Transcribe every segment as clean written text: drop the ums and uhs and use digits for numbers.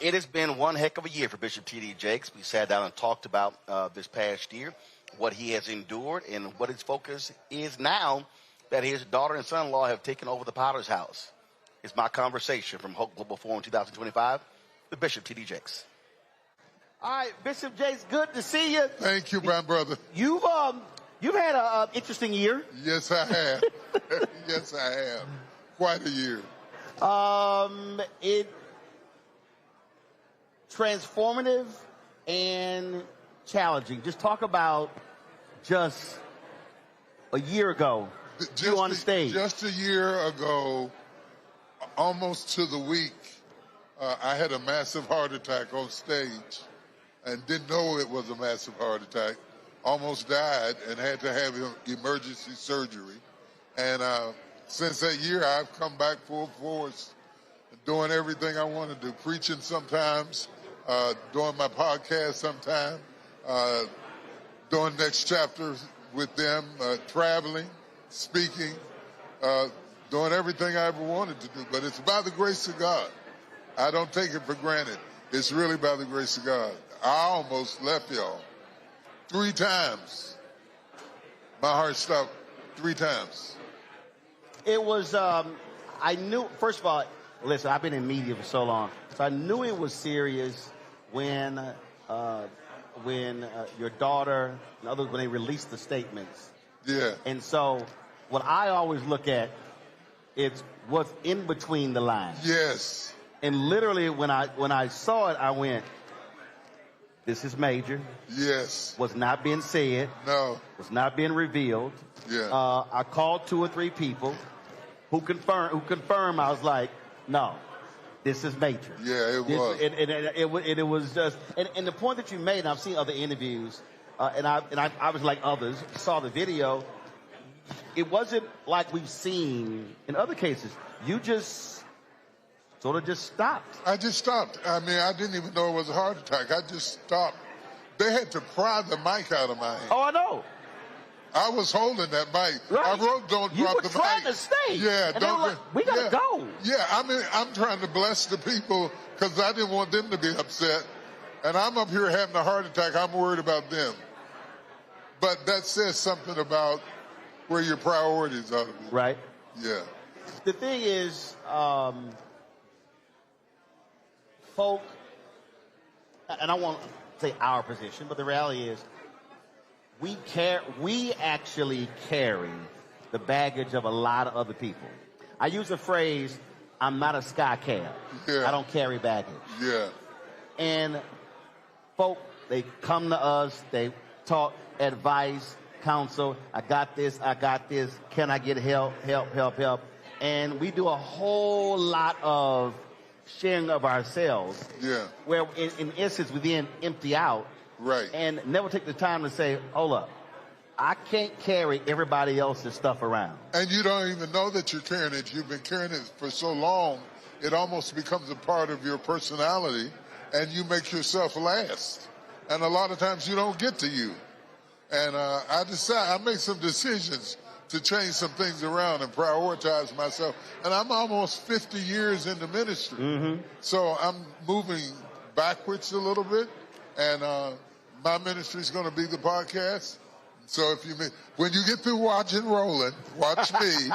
It has been one heck of a year for Bishop T.D. Jakes. We sat down and talked about this past year, what he has endured, and what his focus is now that his daughter and son-in-law have taken over the Potter's house. It's my conversation from Hope Global Forum 2025 with Bishop T.D. Jakes. All right, Bishop Jakes, good to see you. Thank you, my brother. You've had an interesting year. Yes, I have. Yes, I have. Quite a year. It transformative and challenging. Just talk about just a year ago. You on the stage. Just a year ago, almost to the week, I had a massive heart attack on stage and didn't know it was a massive heart attack. Almost died and had to have emergency surgery. And since that year, I've come back full force, doing everything I want to do, preaching sometimes, doing my podcast sometime, doing next chapter with them, traveling, speaking, doing everything I ever wanted to do. But it's by the grace of God. I don't take it for granted. It's really by the grace of God. I almost left y'all 3 times. My heart stopped 3 times. It was, I knew, first of all, listen, I've been in media for so long, so I knew it was serious when your daughter and others, when they released the statements. Yeah. And so what I always look at, it's what's in between the lines. Yes. And literally when I saw it, I went, this is major. Yes. Was not being said. No. Was not being revealed. Yeah. I called 2 or 3 people who confirmed. I was like, no, this is major. Yeah, it was. And it was just, and the point that you made, and I've seen other interviews, and I was like others, saw the video. It wasn't like we've seen in other cases. You just sort of just stopped. I just stopped. I mean, I didn't even know it was a heart attack. I just stopped. They had to pry the mic out of my hand. Oh, I know. I was holding that mic. Right. I wrote, "Don't drop the mic." You were trying to stay. Yeah, and don't. Like, we gotta go. Yeah, I mean, I'm trying to bless the people because I didn't want them to be upset, and I'm up here having a heart attack. I'm worried about them. But that says something about where your priorities ought to be. Right. Yeah. The thing is, folk, and I won't say our position, but the reality is, we actually carry the baggage of a lot of other people. I use the phrase, I'm not a sky cab. Yeah. I don't carry baggage. Yeah. And folk, they come to us, they talk advice, counsel, I got this, can I get help? And we do a whole lot of sharing of ourselves. Yeah. Where in essence we then empty out. Right. And never take the time to say, hold up, I can't carry everybody else's stuff around. And you don't even know that you're carrying it. You've been carrying it for so long, it almost becomes a part of your personality, and you make yourself last. And a lot of times you don't get to you. And I make some decisions to change some things around and prioritize myself. And I'm almost 50 years into ministry. Mm-hmm. So I'm moving backwards a little bit. And my ministry is going to be the podcast. So when you get through watching Roland, watch me.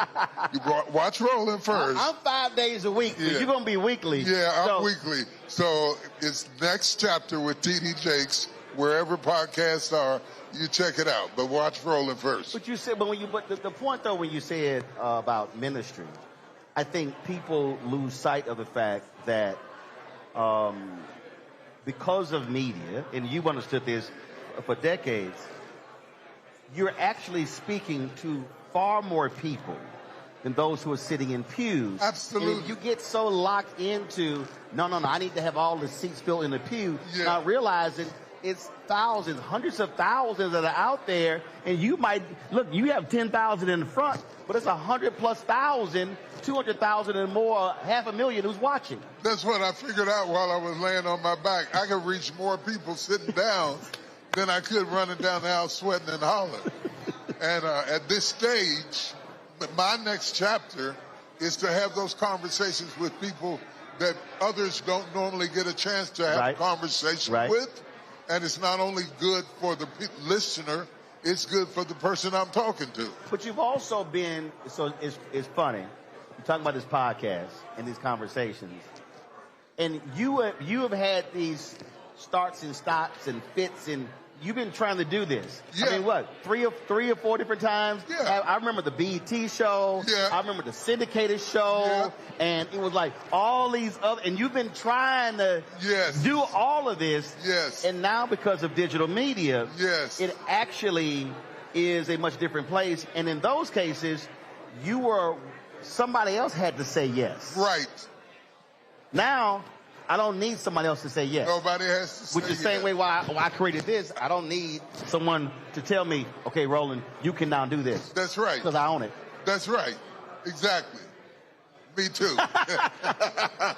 Watch Roland first. I'm 5 days a week. Yeah. You're going to be weekly. Yeah, I'm weekly. So it's next chapter with T.D. Jakes. Wherever podcasts are, you check it out. But watch Roland first. But you said, but the point though, when you said about ministry, I think people lose sight of the fact that because of media, and you've understood this for decades, you're actually speaking to far more people than those who are sitting in pews. Absolutely. And you get so locked into, no, I need to have all the seats filled in the pew, not realizing it's thousands, hundreds of thousands that are out there, and you have 10,000 in the front, but it's 100,000+, 200,000 and more, 500,000 who's watching. That's what I figured out while I was laying on my back. I could reach more people sitting down than I could running down the house sweating and hollering. And at this stage, my next chapter is to have those conversations with people that others don't normally get a chance to have a conversation with. And it's not only good for the listener, it's good for the person I'm talking to. But you've also been, so it's funny, you're talking about this podcast and these conversations, and you have had these starts and stops and fits, and you've been trying to do this. Yeah. I mean, what, three or four different times? Yeah. I remember the BET show. Yeah. I remember the syndicated show. Yeah. And it was like all these other, and you've been trying to do all of this. Yes. And now because of digital media, yes, it actually is a much different place. And in those cases, somebody else had to say yes. Right. Now, I don't need somebody else to say yes. Nobody has to say yes. Which is the same way why I created this. I don't need someone to tell me, okay, Roland, you can now do this. That's right. Because I own it. That's right. Exactly. Me too. I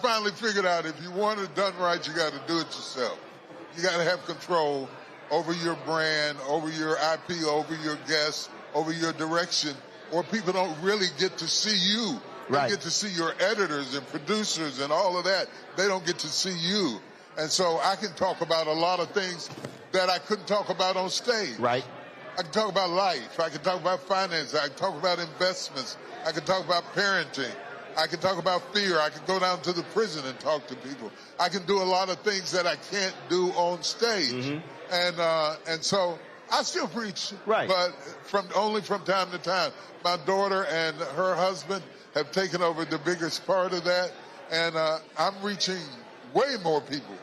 finally figured out if you want it done right, you got to do it yourself. You got to have control over your brand, over your IP, over your guests, over your direction, or people don't really get to see you. They get to see your editors and producers and all of that. They don't get to see you. And so I can talk about a lot of things that I couldn't talk about on stage. Right. I can talk about life. I can talk about finance. I can talk about investments. I can talk about parenting. I can talk about fear. I can go down to the prison and talk to people. I can do a lot of things that I can't do on stage. And so I still preach, but only from time to time. My daughter and her husband have taken over the biggest part of that, and I'm reaching way more people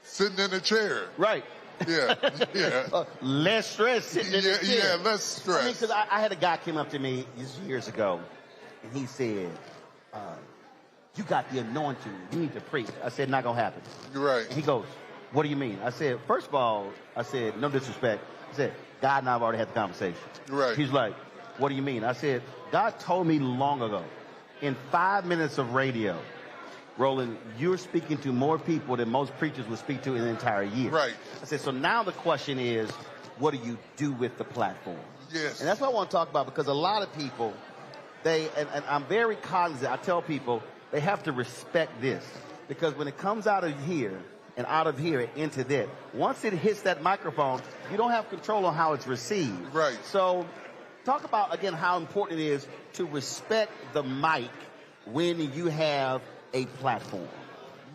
sitting in a chair. Right. Yeah, yeah. Less stress sitting in the chair. Yeah, less stress. I mean, because I had a guy came up to me years ago, and he said, you got the anointing. You need to preach. I said, not going to happen. You're right. And he goes, what do you mean? I said, first of all, no disrespect. I said, God and I have already had the conversation. Right. He's like, what do you mean? I said, God told me long ago, in 5 minutes of radio, Roland, you're speaking to more people than most preachers would speak to in an entire year. Right. I said, so now the question is, what do you do with the platform? Yes. And that's what I want to talk about, because a lot of people, and I'm very cognizant, I tell people, they have to respect this. Because when it comes out of here, and out of here into that, once it hits that microphone, you don't have control on how it's received. Right. So talk about, again, how important it is to respect the mic when you have a platform.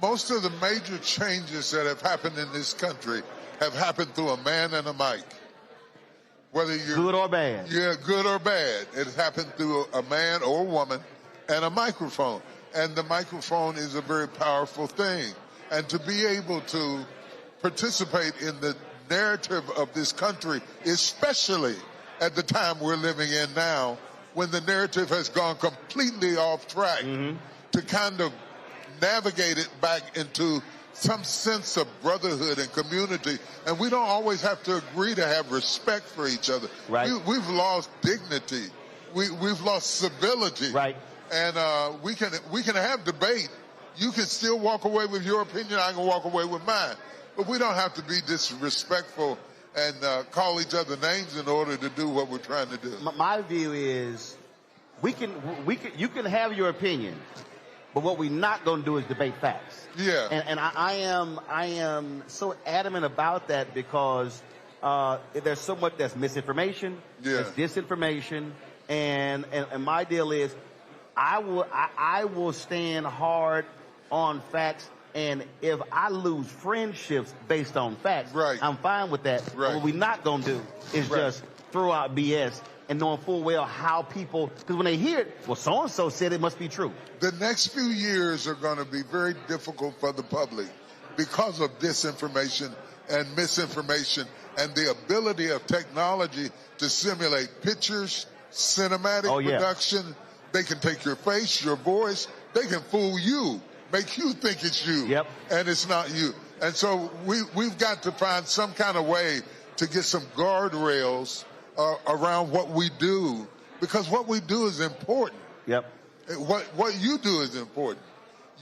Most of the major changes that have happened in this country have happened through a man and a mic. Whether you're good or bad. Yeah, good or bad. It happened through a man or a woman and a microphone. And the microphone is a very powerful thing. And to be able to participate in the narrative of this country, especially at the time we're living in now, when the narrative has gone completely off track, to kind of navigate it back into some sense of brotherhood and community. And we don't always have to agree to have respect for each other. Right. We've lost dignity. We've lost civility. Right. And we can have debate. You can still walk away with your opinion. I can walk away with mine. But we don't have to be disrespectful and call each other names in order to do what we're trying to do. My view is, you can have your opinion, but what we're not going to do is debate facts. Yeah. And I am so adamant about that, because there's so much that's misinformation, there's disinformation, and my deal is, I will stand hard on facts, and if I lose friendships based on facts, I'm fine with that. But what we're not going to do is just throw out BS and knowing full well how people, because when they hear it, well, so-and-so said it must be true. The next few years are going to be very difficult for the public because of disinformation and misinformation and the ability of technology to simulate pictures, cinematic production. They can take your face, your voice. They can fool you, make you think it's you, and it's not you. And so we've got to find some kind of way to get some guardrails around what we do, because what we do is important. What you do is important.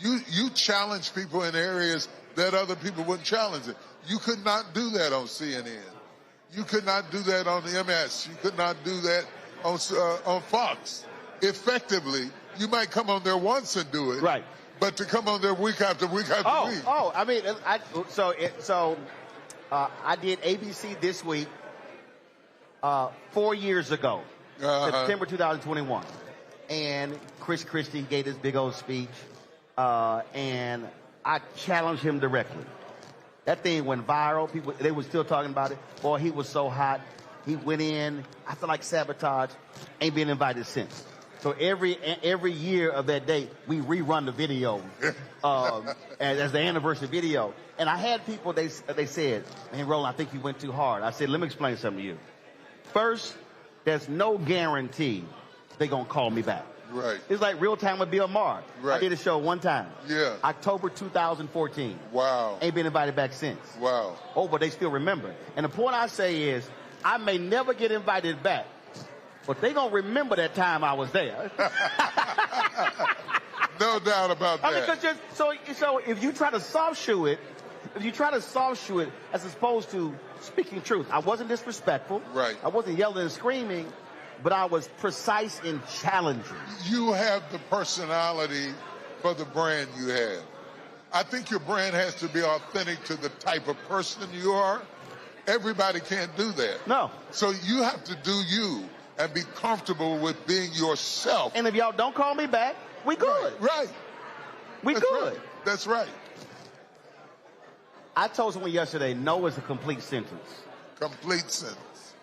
You challenge people in areas that other people wouldn't challenge it. You could not do that on CNN. You could not do that on MS. You could not do that on Fox. Effectively, you might come on there once and do it. But to come on there week after week after week. Oh, I mean, I did ABC this week 4 years ago, September 2021. And Chris Christie gave this big old speech, and I challenged him directly. That thing went viral. People, they were still talking about it. Boy, he was so hot. He went in. I feel like sabotage. Ain't been invited since. So every year of that date, we rerun the video as the anniversary video. And I had people, they said, man, Roland, I think you went too hard. I said, let me explain something to you. First, there's no guarantee they're going to call me back. Right. It's like Real Time with Bill Maher. Right. I did a show one time. Yeah. October 2014. Wow. Ain't been invited back since. Wow. Oh, but they still remember. And the point I say is, I may never get invited back, but they going to remember that time I was there. No doubt about that. I mean, cause so if you try to soft shoe it, as opposed to speaking truth, I wasn't disrespectful. Right. I wasn't yelling and screaming, but I was precise in challenging. You have the personality for the brand you have. I think your brand has to be authentic to the type of person you are. Everybody can't do that. No. So you have to do you and be comfortable with being yourself. And if y'all don't call me back, we good. Right. We That's good. Right. That's right. I told someone yesterday, no is a complete sentence. Complete sentence.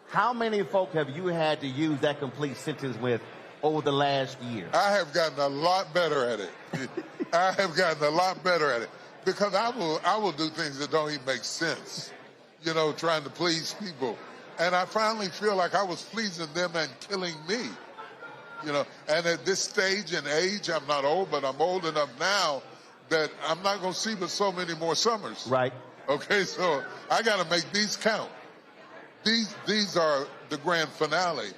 How many folk have you had to use that complete sentence with over the last year? I have gotten a lot better at it. I have gotten a lot better at it. Because I will do things that don't even make sense. You know, trying to please people. And I finally feel like I was pleasing them and killing me. You know, and at this stage and age, I'm not old, but I'm old enough now that I'm not going to see but so many more summers. Right. Okay, so I got to make these count. These are the grand finale.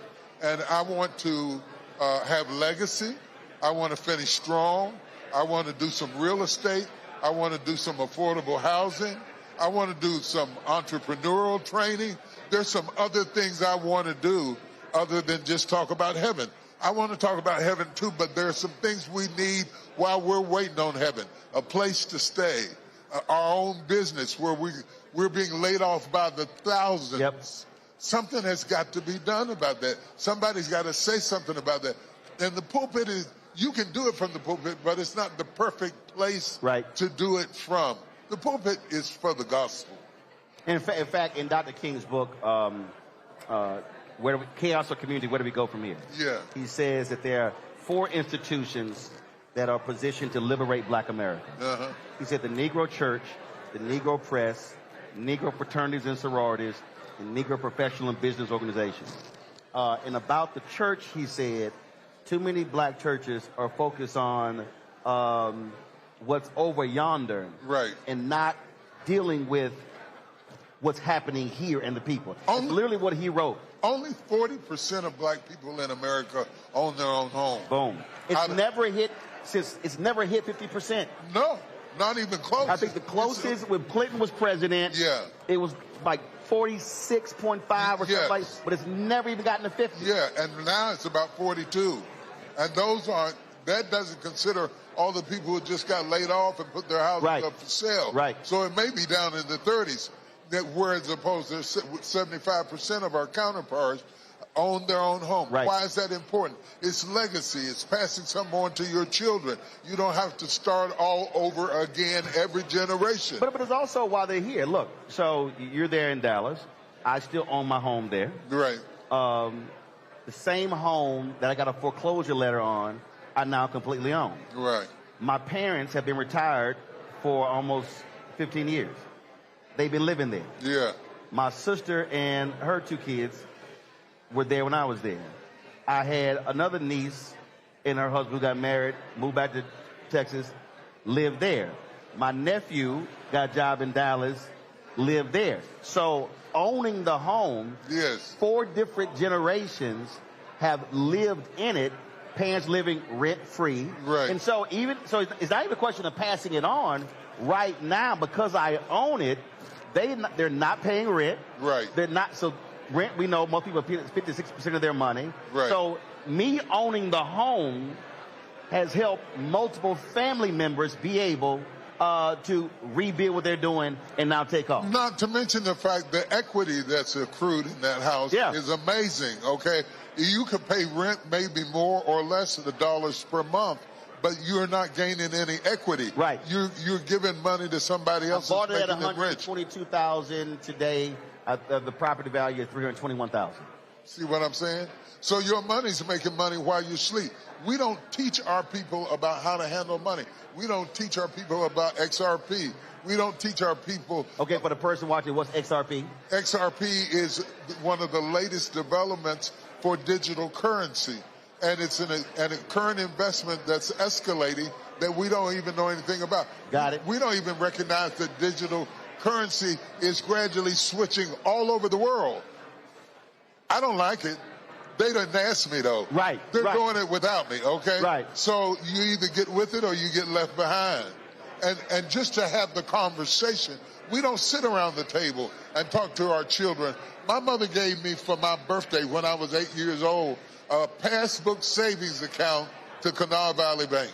And I want to have legacy. I want to finish strong. I want to do some real estate. I want to do some affordable housing. I want to do some entrepreneurial training. There's some other things I want to do other than just talk about heaven. I want to talk about heaven too, but there are some things we need while we're waiting on heaven. A place to stay, our own business where we're being laid off by the thousands. Yep. Something has got to be done about that. Somebody's got to say something about that. And the pulpit is, you can do it from the pulpit, but it's not the perfect place to do it from. The pulpit is for the gospel. In fact, in Dr. King's book, Chaos or Community, where do we go from here? Yeah. He says that there are 4 institutions that are positioned to liberate black America. Uh-huh. He said the Negro Church, the Negro Press, Negro fraternities and sororities, and Negro professional and business organizations. And about the church, he said, too many black churches are focused on what's over yonder, and not dealing with what's happening here and the people. It's literally what he wrote. Only 40% of black people in America own their own home. Boom. It's never hit 50%. No, not even close. I think the closest when Clinton was president, it was like 46.5 or something like that, but it's never even gotten to 50. Yeah, and now it's about 42. And that doesn't consider all the people who just got laid off and put their houses up for sale. Right. So it may be down in the 30s, whereas opposed to 75% of our counterparts own their own home. Right. Why is that important? It's legacy. It's passing something on to your children. You don't have to start all over again every generation. But it's also why they're here. Look, so you're there in Dallas. I still own my home there. Right. The same home that I got a foreclosure letter on, I now completely own. Right. My parents have been retired for almost 15 years. They've been living there. Yeah. My sister and her 2 kids were there when I was there. I had another niece and her husband who got married, moved back to Texas, lived there. My nephew got a job in Dallas, lived there. So owning the home, 4 different generations have lived in it, parents living rent-free. Right. And so it's not even a question of passing it on. Right now, because I own it, they're not paying rent. Right. They're not, so rent, we know most people pay 56% of their money. Right. So me owning the home has helped multiple family members be able to rebuild what they're doing and now take off. Not to mention the fact the equity that's accrued in that house is amazing, okay? You could pay rent maybe more or less of the dollars per month, but you're not gaining any equity. Right. You're giving money to somebody else. I bought it at $122,000 today. The property value is $321,000. See what I'm saying? So your money's making money while you sleep. We don't teach our people about how to handle money. We don't teach our people about XRP. We don't teach our people. Okay, for the person watching, what's XRP? XRP is one of the latest developments for digital currency. And it's a current investment that's escalating that we don't even know anything about. Got it. We don't even recognize that digital currency is gradually switching all over the world. I don't like it. They didn't ask me, though. Right. They're doing it without me, okay? Right. So you either get with it or you get left behind. And just to have the conversation, we don't sit around the table and talk to our children. My mother gave me for my birthday when I was 8 years old a passbook savings account to Canal Valley Bank.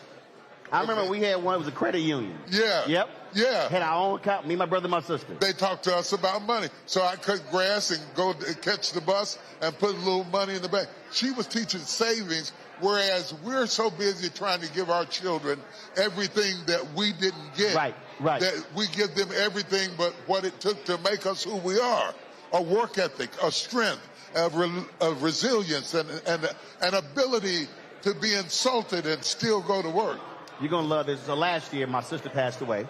I remember we had one. It was a credit union. Yeah. Yep. Yeah. Had our own account, me, my brother, my sister. They talked to us about money. So I cut grass and go catch the bus and put a little money in the bank. She was teaching savings, whereas we're so busy trying to give our children everything that we didn't get. Right, right. That we give them everything but what it took to make us who we are. A work ethic, a strength, of resilience, and an ability to be insulted and still go to work. You're going to love this. So last year, my sister passed away.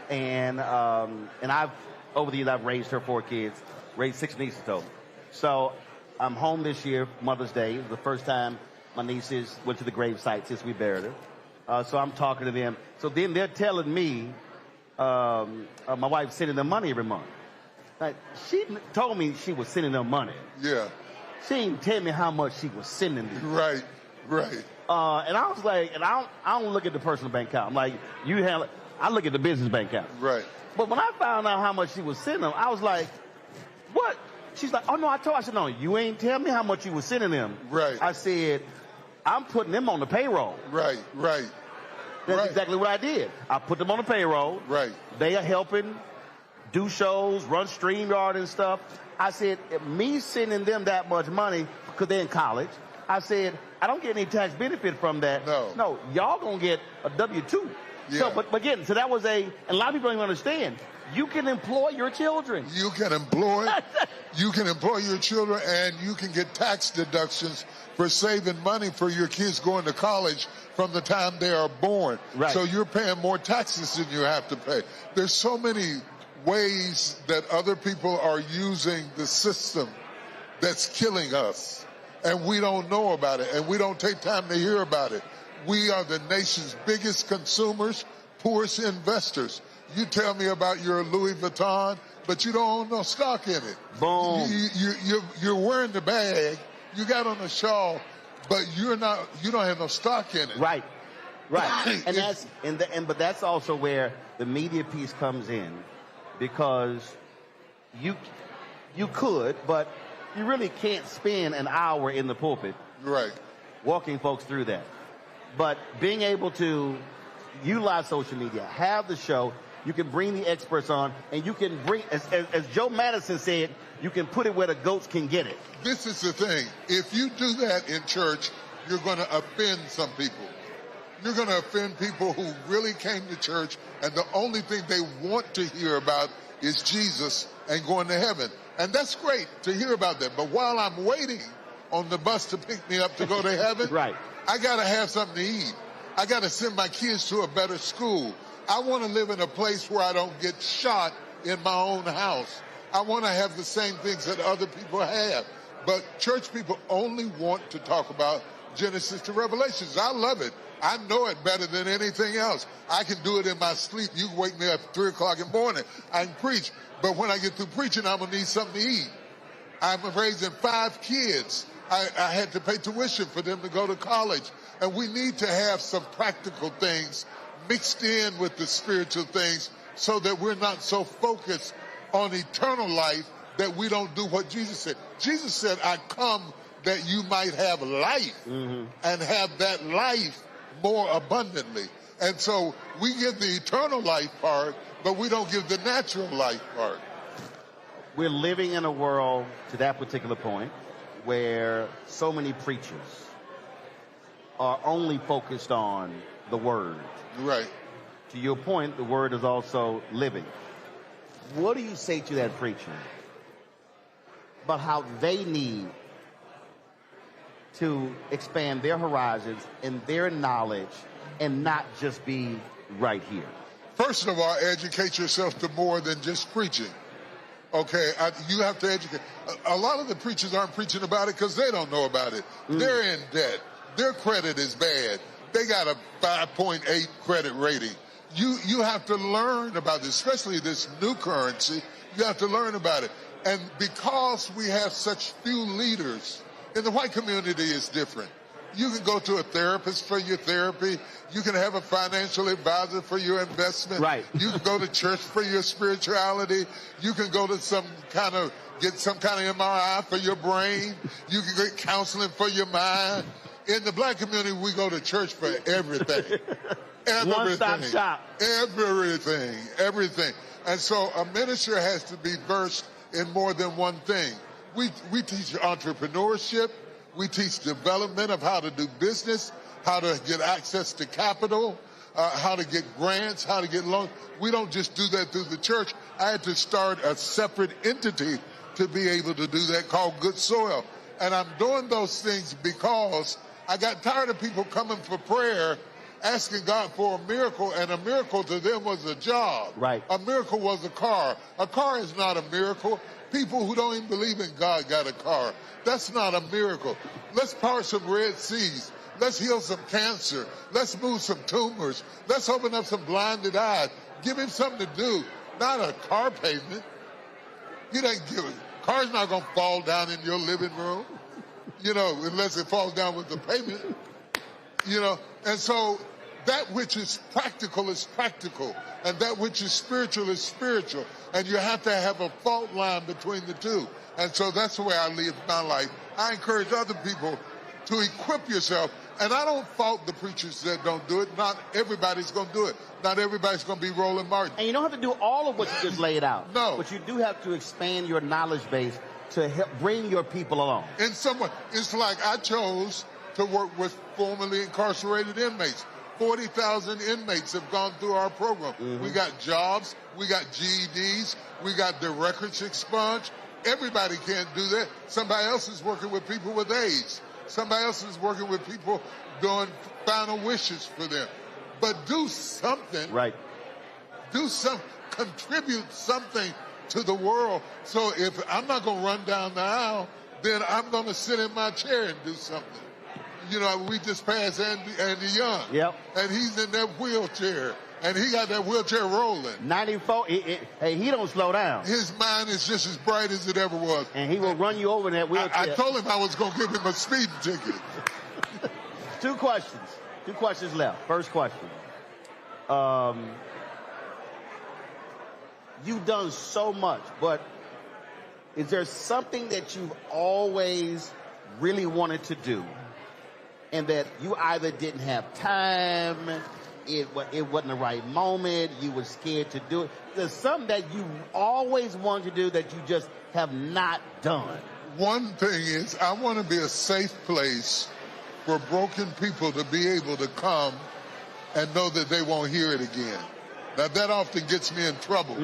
And I've, over the years, I've raised her 4 kids, raised 6 nieces total. So I'm home this year, Mother's Day. It was the first time my nieces went to the grave site since we buried her. So I'm talking to them. So then they're telling me, my wife's sending them money every month. Like, she told me she was sending them money. Yeah. She didn't tell me how much she was sending them. Right, right. And I was like, and I don't look at the personal bank account. I'm like, I look at the business bank account. Right. But when I found out how much she was sending them, I was like, what? She's like, oh, no, I said, no, you ain't tell me how much you was sending them. Right. I said, I'm putting them on the payroll. Right, right. That's exactly what I did. I put them on the payroll. Right. They are helping do shows, run StreamYard and stuff. I said, me sending them that much money, because they're in college, I said, I don't get any tax benefit from that. No, y'all gonna get a W-2. Yeah. So, but again, so that was and a lot of people don't even understand. You can employ your children. You can employ your children, and you can get tax deductions for saving money for your kids going to college from the time they are born. Right. So you're paying more taxes than you have to pay. There's so many ways that other people are using the system that's killing us, and we don't know about it, and we don't take time to hear about it. We are the nation's biggest consumers, poorest investors. You tell me about your Louis Vuitton, but you don't own no stock in it. Boom. You're wearing the bag, you got on the shawl, but you don't have no stock in it. Right. Right. But that's also where the media piece comes in, because you could, but you really can't spend an hour in the pulpit. Right. Walking folks through that. But being able to utilize social media, have the show, you can bring the experts on, and you can bring, as Joe Madison said, you can put it where the goats can get it. This is the thing. If you do that in church, you're going to offend some people. You're going to offend people who really came to church, and the only thing they want to hear about is Jesus and going to heaven. And that's great to hear about that. But while I'm waiting on the bus to pick me up to go to heaven, right, I got to have something to eat. I got to send my kids to a better school. I want to live in a place where I don't get shot in my own house. I want to have the same things that other people have. But church people only want to talk about Genesis to Revelations. I love it. I know it better than anything else. I can do it in my sleep. You can wake me up at 3 o'clock in the morning. I can preach. But when I get through preaching, I'm going to need something to eat. I'm raising 5 kids. I had to pay tuition for them to go to college. And we need to have some practical things mixed in with the spiritual things so that we're not so focused on eternal life that we don't do what Jesus said. Jesus said, I come that you might have life and have that life more abundantly. And so we give the eternal life part, but we don't give the natural life part. We're living in a world, to that particular point, where so many preachers are only focused on the word. Right. To your point, the word is also living. What do you say to that preacher about how they need to expand their horizons and their knowledge and not just be right here? First of all, educate yourself to more than just preaching. Okay, you have to educate. A lot of the preachers aren't preaching about it because they don't know about it. They're in debt. Their credit is bad. They got a 5.8 credit rating. You have to learn about this, especially this new currency. You have to learn about it. And because we have such few leaders, in the white community it's different. You can go to a therapist for your therapy. You can have a financial advisor for your investment. Right. You can go to church for your spirituality. You can go to get some kind of MRI for your brain. You can get counseling for your mind. In the black community, we go to church for everything. Everything. One-stop shop. Everything. And so a minister has to be versed in more than one thing. We teach entrepreneurship. We teach development of how to do business, how to get access to capital, how to get grants, how to get loans. We don't just do that through the church. I had to start a separate entity to be able to do that called Good Soil. And I'm doing those things because I got tired of people coming for prayer, asking God for a miracle, and a miracle to them was a job. Right. A miracle was a car. A car is not a miracle. People who don't even believe in God got a car. That's not a miracle. Let's part some Red Seas. Let's heal some cancer. Let's move some tumors. Let's open up some blinded eyes. Give him something to do, not a car payment. You don't give it. Car's not going to fall down in your living room, unless it falls down with the payment, And so that which is practical, and that which is spiritual. And you have to have a fault line between the two. And so that's the way I live my life. I encourage other people to equip yourself. And I don't fault the preachers that don't do it. Not everybody's going to do it. Not everybody's going to be Roland Martin. And you don't have to do all of what you just laid out. No. But you do have to expand your knowledge base to help bring your people along. In some way, it's like I chose to work with formerly incarcerated inmates. 40,000 inmates have gone through our program. Mm-hmm. We got jobs, we got GEDs, we got their records expunged. Everybody can't do that. Somebody else is working with people with AIDS. Somebody else is working with people doing final wishes for them. But do something. Right. Do something. Contribute something to the world. So if I'm not going to run down the aisle, then I'm going to sit in my chair and do something. We just passed Andy Young. Yep. And he's in that wheelchair. And he got that wheelchair rolling. 94. Hey, he don't slow down. His mind is just as bright as it ever was. And he will run you over in that wheelchair. I told him I was going to give him a speeding ticket. Two questions left. First question. You've done so much, but is there something that you've always really wanted to do and that you either didn't have time, it wasn't the right moment, you were scared to do it? There's something that you always wanted to do that you just have not done. One thing is I want to be a safe place for broken people to be able to come and know that they won't hear it again. Now, that often gets me in trouble.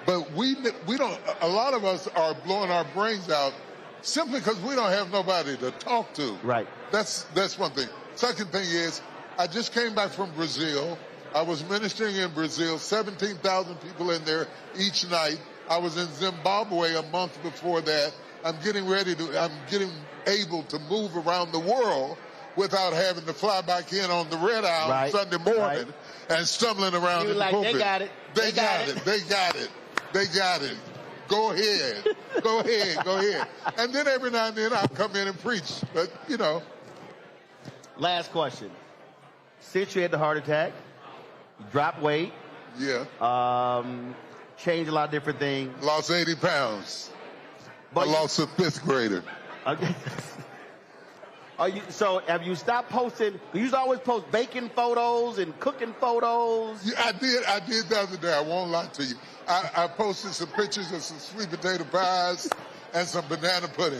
But we don't, a lot of us are blowing our brains out simply because we don't have nobody to talk to. Right. That's one thing. Second thing is, I just came back from Brazil. I was ministering in Brazil, 17,000 people in there each night. I was in Zimbabwe a month before that. I'm getting able to move around the world without having to fly back in on the red eye on Sunday morning and stumbling around in the pulpit. They got it. They got it. Go ahead. And then every now and then I'll come in and preach. But, Last question. Since you had the heart attack, you dropped weight. Yeah. Changed a lot of different things. Lost 80 pounds. But I lost a fifth grader. Okay. So have you stopped posting? You used to always post baking photos and cooking photos. Yeah, I did the other day. I won't lie to you. I posted some pictures of some sweet potato pies and some banana pudding.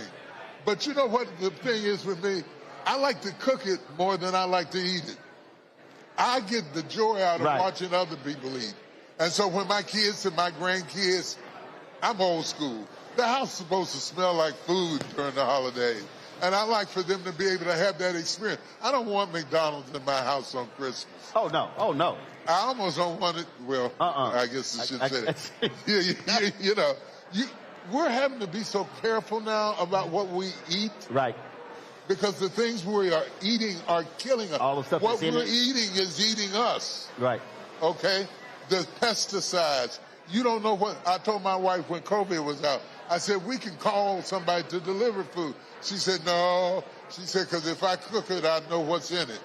But you know what the thing is with me? I like to cook it more than I like to eat it. I get the joy out of watching other people eat. And so when my kids and my grandkids, I'm old school. The house is supposed to smell like food during the holidays. And I like for them to be able to have that experience. I don't want McDonald's in my house on Christmas. Oh, no. Oh, no. I almost don't want it. Well, I guess I should say that. You know, we're having to be so careful now about what we eat. Right. Because the things we are eating are killing us. All the stuff what we're eating is eating us. Right. Okay? The pesticides. You don't know what. I told my wife when COVID was out, I said, we can call somebody to deliver food. She said, no. She said, because if I cook it, I know what's in it.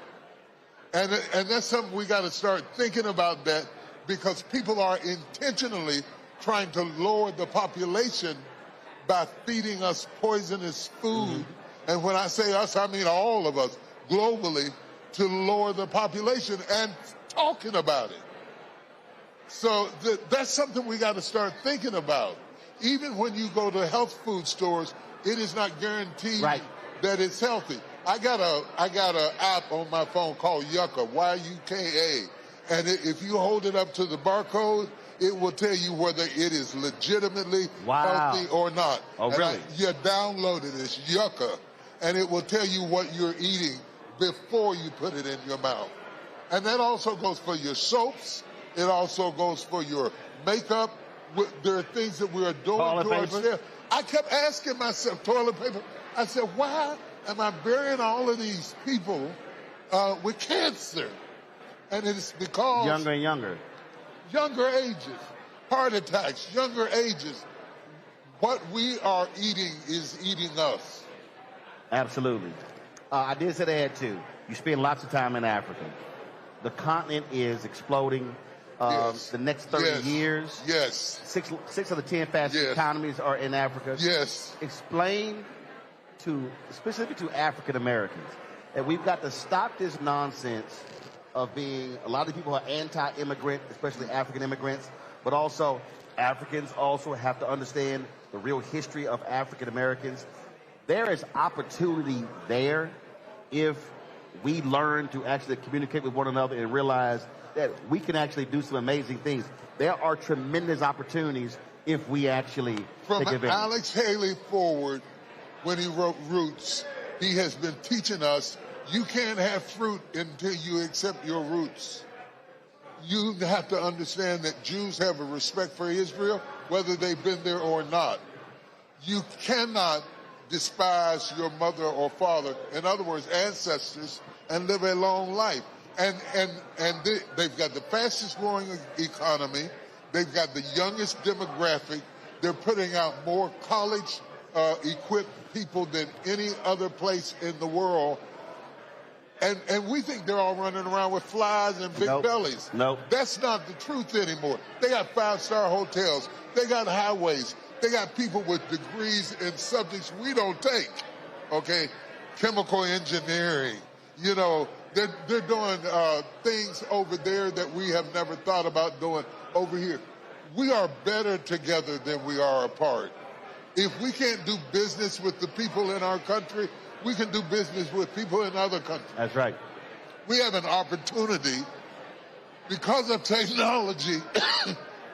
And that's something we got to start thinking about, that because people are intentionally trying to lower the population by feeding us poisonous food. Mm-hmm. And when I say us, I mean all of us globally, to lower the population and talking about it. So that's something we got to start thinking about. Even when you go to health food stores, it is not guaranteed that it's healthy. I got a app on my phone called Yucca, Y-U-K-A. And if you hold it up to the barcode, it will tell you whether it is legitimately healthy or not. Oh, really? You download it. It's Yucca. And it will tell you what you're eating before you put it in your mouth. And that also goes for your soaps. It also goes for your makeup. There are things that we are doing to ourselves. I kept asking myself, toilet paper, I said, why am I burying all of these people with cancer? And it's because... Younger and younger. Younger ages, heart attacks, younger ages. What we are eating is eating us. Absolutely. I did say they had two. You spend lots of time in Africa. The continent is exploding. The next 30 years. Yes. Six of the 10 fastest economies are in Africa. Yes. Explain specifically to African Americans that we've got to stop this nonsense of being, a lot of people are anti-immigrant, especially African immigrants, but also Africans also have to understand the real history of African Americans. There is opportunity there if we learn to actually communicate with one another and realize that we can actually do some amazing things. There are tremendous opportunities if we actually take advantage. From Alex Haley forward, when he wrote Roots, he has been teaching us you can't have fruit until you accept your roots. You have to understand that Jews have a respect for Israel, whether they've been there or not. You cannot despise your mother or father, in other words, ancestors, and live a long life. And they've got the fastest growing economy. They've got the youngest demographic. They're putting out more college equipped people than any other place in the world. And we think they're all running around with flies and big bellies. Nope. That's not the truth anymore. They got 5-star hotels. They got highways. They got people with degrees in subjects we don't take. Okay? Chemical engineering. You know, they're doing things over there that we have never thought about doing over here. We are better together than we are apart. If we can't do business with the people in our country, we can do business with people in other countries. That's right. We have an opportunity, because of technology,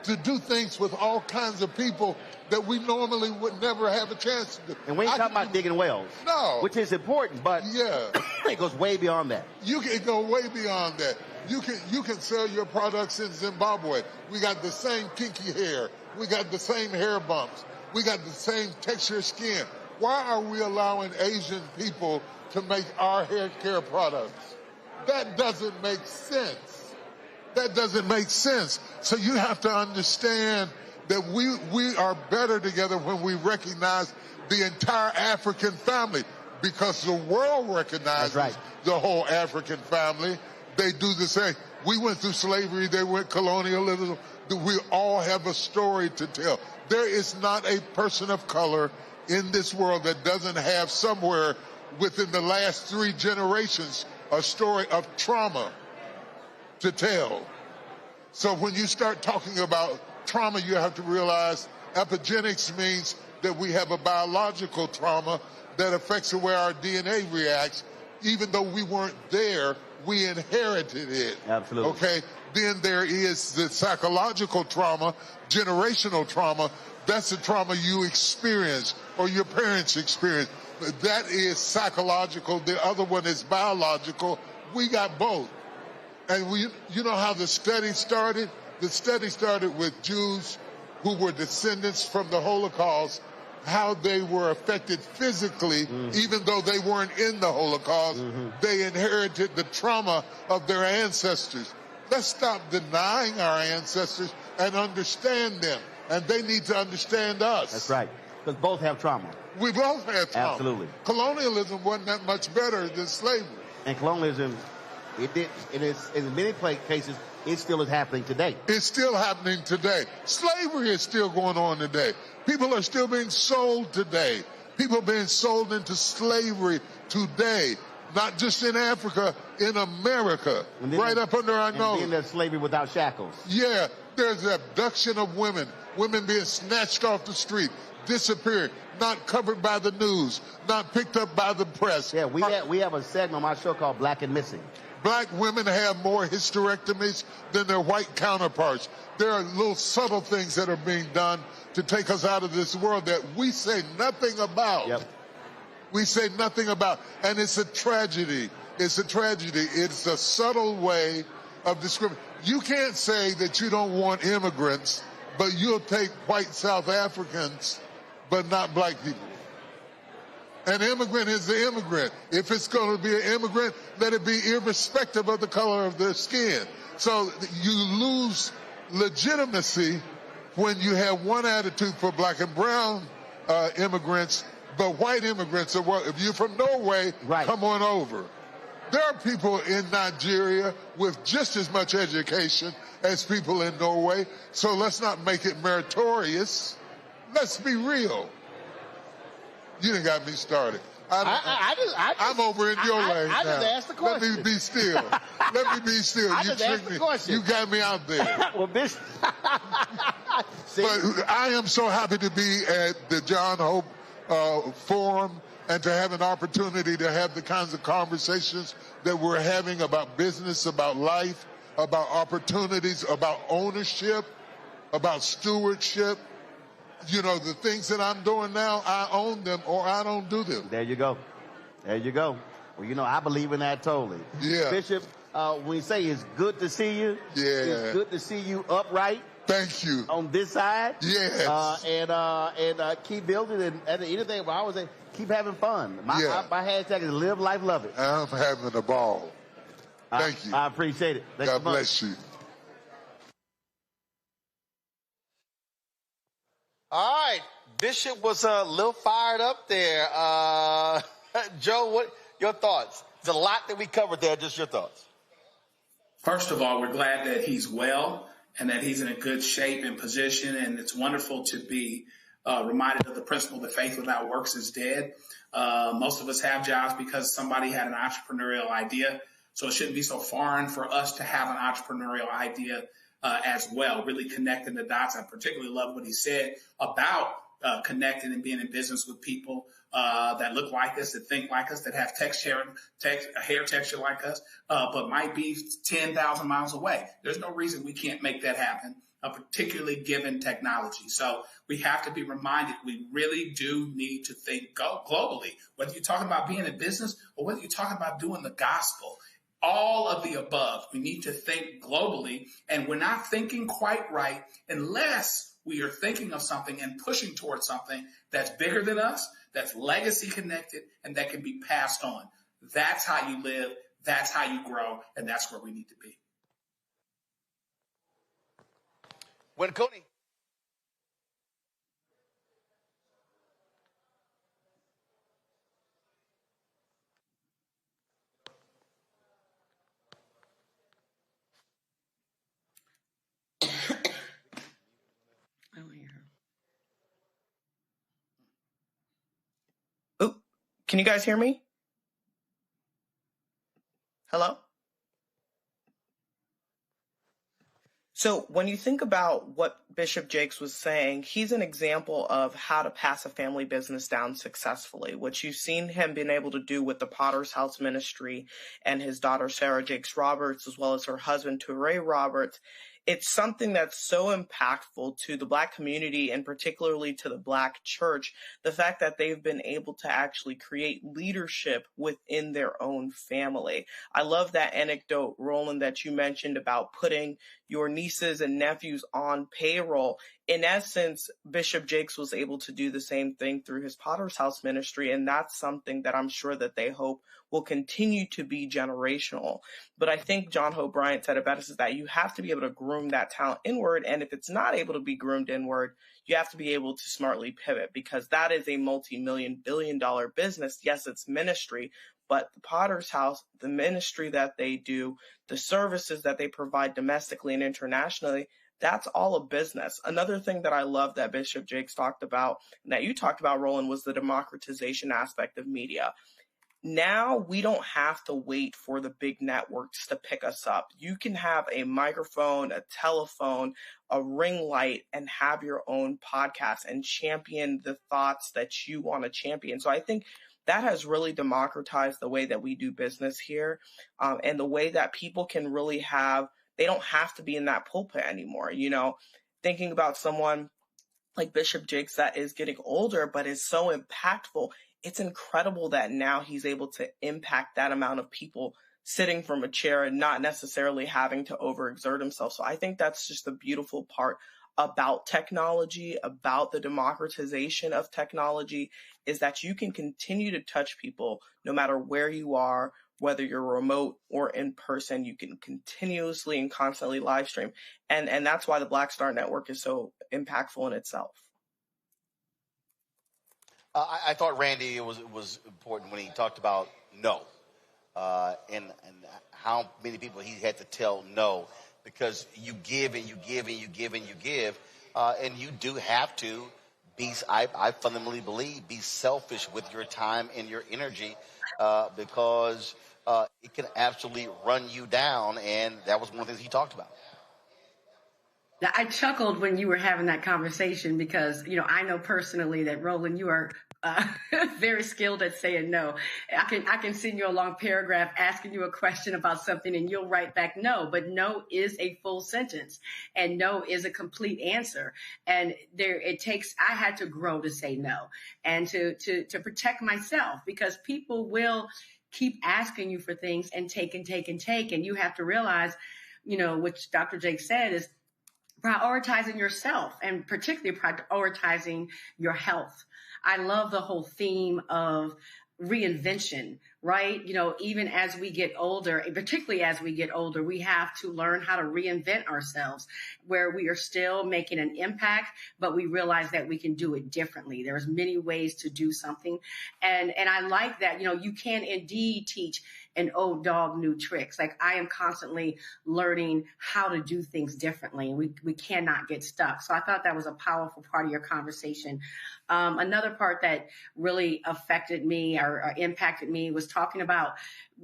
to do things with all kinds of people that we normally would never have a chance to do. And we ain't talking about digging wells. No. Which is important, but it goes way beyond that. You can go way beyond that. You can sell your products in Zimbabwe. We got the same kinky hair. We got the same hair bumps. We got the same texture skin. Why are we allowing Asian people to make our hair care products? That doesn't make sense. That doesn't make sense. So you have to understand that we are better together when we recognize the entire African family, because the world recognizes the whole African family. They do the same. We went through slavery. They went colonialism. We all have a story to tell. There is not a person of color in this world that doesn't have somewhere within the last 3 generations a story of trauma to tell. So when you start talking about trauma, you have to realize epigenetics means that we have a biological trauma that affects the way our DNA reacts. Even though we weren't there, we inherited it. Absolutely. Okay? Then there is the psychological trauma, generational trauma. That's the trauma you experience or your parents experience. That is psychological. The other one is biological. We got both. And you know how the study started? The study started with Jews who were descendants from the Holocaust, how they were affected physically, even though they weren't in the Holocaust. They inherited the trauma of their ancestors. Let's stop denying our ancestors and understand them. And they need to understand us. That's right. Because both have trauma. We both have trauma. Absolutely. Colonialism wasn't that much better than slavery. And colonialism, in many cases, it still is happening today. It's still happening today. Slavery is still going on today. People are still being sold today. People are being sold into slavery today. Not just in Africa, in America, right up under our nose. And then there's slavery without shackles. Yeah, there's the abduction of women, women being snatched off the street, disappeared, not covered by the news, not picked up by the press. Yeah, we have a segment on my show called Black and Missing. Black women have more hysterectomies than their white counterparts. There are little subtle things that are being done to take us out of this world that we say nothing about. Yep. We say nothing about. And it's a tragedy. It's a tragedy. It's a subtle way of discriminating. You can't say that you don't want immigrants, but you'll take white South Africans, but not black people. An immigrant is an immigrant. If it's going to be an immigrant, let it be irrespective of the color of their skin. So you lose legitimacy when you have one attitude for black and brown immigrants, but white immigrants are, well, if you're from Norway, right, come on over. There are people in Nigeria with just as much education as people in Norway, so let's not make it meritorious. Let's be real. You done got me started. I'm over in your lane now. I just asked the question. Let me be still. Let me be still. I just asked the question. You got me out there. Well, Bishop. But I am so happy to be at the John Hope Forum and to have an opportunity to have the kinds of conversations that we're having about business, about life, about opportunities, about ownership, about stewardship. You know, the things that I'm doing now, I own them or I don't do them. There you go. There you go. Well, you know, I believe in that totally. Yeah. Bishop, when you say it's good to see you, it's good to see you upright. Thank you. On this side. Yes. And keep building. And anything, I always say, keep having fun. My hashtag is live life, love it. I'm having a ball. Thank you. I appreciate it. Thank God bless you. All right. Bishop was a little fired up there. Joe, what your thoughts? There's a lot that we covered there. Just your thoughts. First of all, we're glad that he's well and that he's in a good shape and position. And it's wonderful to be reminded of the principle that faith without works is dead. Most of us have jobs because somebody had an entrepreneurial idea. So it shouldn't be so foreign for us to have an entrepreneurial idea as well, really connecting the dots. I particularly love what he said about connecting and being in business with people that look like us, that think like us, that have hair texture like us, but might be 10,000 miles away. There's no reason we can't make that happen, particularly given technology. So we have to be reminded we really do need to think globally, whether you're talking about being in business or whether you're talking about doing the gospel. All of the above. We need to think globally, and we're not thinking quite right unless we are thinking of something and pushing towards something that's bigger than us, that's legacy connected, and that can be passed on. That's how you live, that's how you grow, and that's where we need to be. When Coney. Oh, can you guys hear me? Hello? So when you think about what Bishop Jakes was saying, he's an example of how to pass a family business down successfully, which you've seen him being able to do with the Potter's House Ministry and his daughter, Sarah Jakes Roberts, as well as her husband, Touré Roberts. It's something that's so impactful to the Black community and particularly to the Black church, the fact that they've been able to actually create leadership within their own family. I love that anecdote, Roland, that you mentioned about putting your nieces and nephews on payroll. In essence, Bishop Jakes was able to do the same thing through his Potter's House ministry, and that's something that I'm sure that they hope will continue to be generational. But I think John Hope Bryant said it best, is that you have to be able to groom that talent inward, and if it's not able to be groomed inward, you have to be able to smartly pivot, because that is a multi-million, billion-dollar business. Yes, it's ministry, but the Potter's House, the ministry that they do, the services that they provide domestically and internationally, that's all a business. Another thing that I love that Bishop Jakes talked about, and that you talked about, Roland, was the democratization aspect of media. Now we don't have to wait for the big networks to pick us up. You can have a microphone, a telephone, a ring light, and have your own podcast and champion the thoughts that you want to champion. So I think that has really democratized the way that we do business here, and the way that people can really they don't have to be in that pulpit anymore. You know, thinking about someone like Bishop Jakes that is getting older but is so impactful, it's incredible that now he's able to impact that amount of people sitting from a chair and not necessarily having to overexert himself. So I think that's just the beautiful part about technology, about the democratization of technology, is that you can continue to touch people no matter where you are, whether you're remote or in person. You can continuously and constantly live stream. And that's why the Black Star Network is so impactful in itself. I thought Randy was important when he talked about no, and how many people he had to tell no, because you give and you give and you give and you give, and you do have to be. I fundamentally believe, be selfish with your time and your energy, because it can absolutely run you down, and that was one of the things he talked about. Now, I chuckled when you were having that conversation because, you know, I know personally that, Roland, you are very skilled at saying no. I can send you a long paragraph asking you a question about something and you'll write back no, but no is a full sentence and no is a complete answer. And I had to grow to say no and to protect myself, because people will keep asking you for things and take and take and take. And you have to realize, you know, which Dr. Jake said, is prioritizing yourself and particularly prioritizing your health. I love the whole theme of reinvention, right? You know, even as we get older, particularly as we get older, we have to learn how to reinvent ourselves, where we are still making an impact, but we realize that we can do it differently. There's many ways to do something. And I like that, you know, you can indeed teach an old dog new tricks. Like, I am constantly learning how to do things differently. We cannot get stuck. So I thought that was a powerful part of your conversation. Another part that really affected me or impacted me was talking about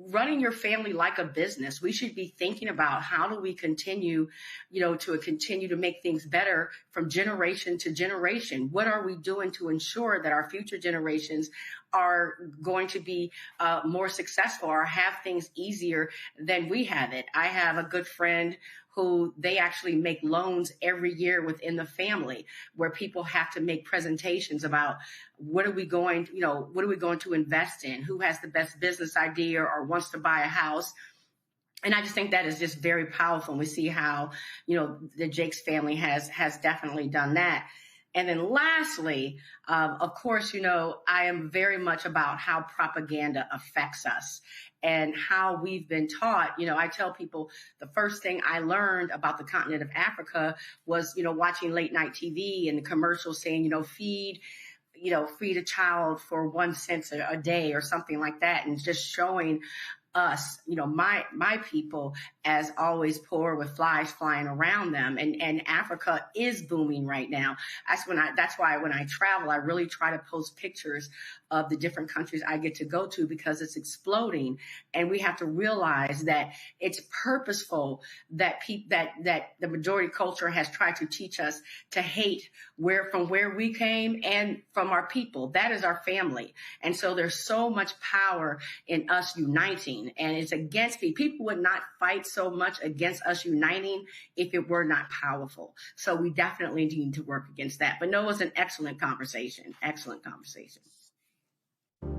running your family like a business. We should be thinking about how do we continue, you know, to continue to make things better from generation to generation. What are we doing to ensure that our future generations are going to be more successful or have things easier than we have it? I have a good friend who they actually make loans every year within the family, where people have to make presentations about what are we going to invest in, who has the best business idea or wants to buy a house. And I just think that is just very powerful. And we see how, you know, the Jakes family has definitely done that. And then lastly, of course, you know, I am very much about how propaganda affects us and how we've been taught. You know, I tell people the first thing I learned about the continent of Africa was, you know, watching late night TV and the commercials saying, you know, feed a child for 1 cent a day or something like that. And just showing us, my people, as always poor with flies flying around them. And Africa is booming right now. That's why when I travel, I really try to post pictures of the different countries I get to go to, because it's exploding. And we have to realize that it's purposeful that the majority culture has tried to teach us to hate from where we came and from our people. That is our family. And so there's so much power in us uniting, and it's against people would not fight so much against us uniting if it were not powerful. So we definitely need to work against that. But no, it was an excellent conversation. Excellent conversation.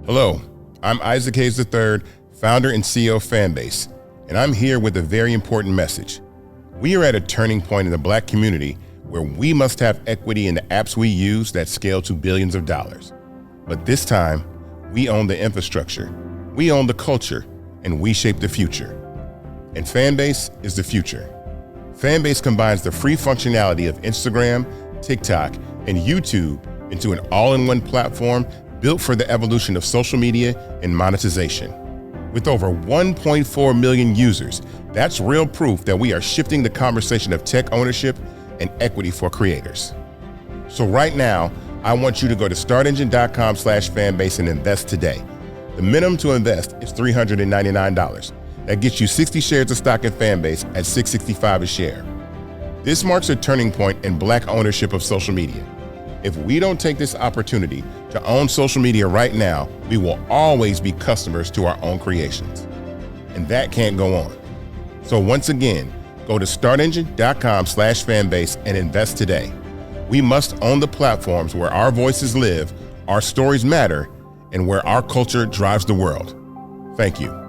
Hello, I'm Isaac Hayes III, founder and CEO of Fanbase, and I'm here with a very important message. We are at a turning point in the Black community where we must have equity in the apps we use that scale to billions of dollars. But this time, we own the infrastructure, we own the culture, and we shape the future. And Fanbase is the future. Fanbase combines the free functionality of Instagram, TikTok, and YouTube into an all-in-one platform built for the evolution of social media and monetization. With over 1.4 million users, that's real proof that we are shifting the conversation of tech ownership and equity for creators. So right now, I want you to go to startengine.com/fanbase and invest today. The minimum to invest is $399. That gets you 60 shares of stock in Fanbase at $665 a share. This marks a turning point in Black ownership of social media. If we don't take this opportunity to own social media right now, we will always be customers to our own creations. And that can't go on. So once again, go to startengine.com/fanbase and invest today. We must own the platforms where our voices live, our stories matter, and where our culture drives the world. Thank you.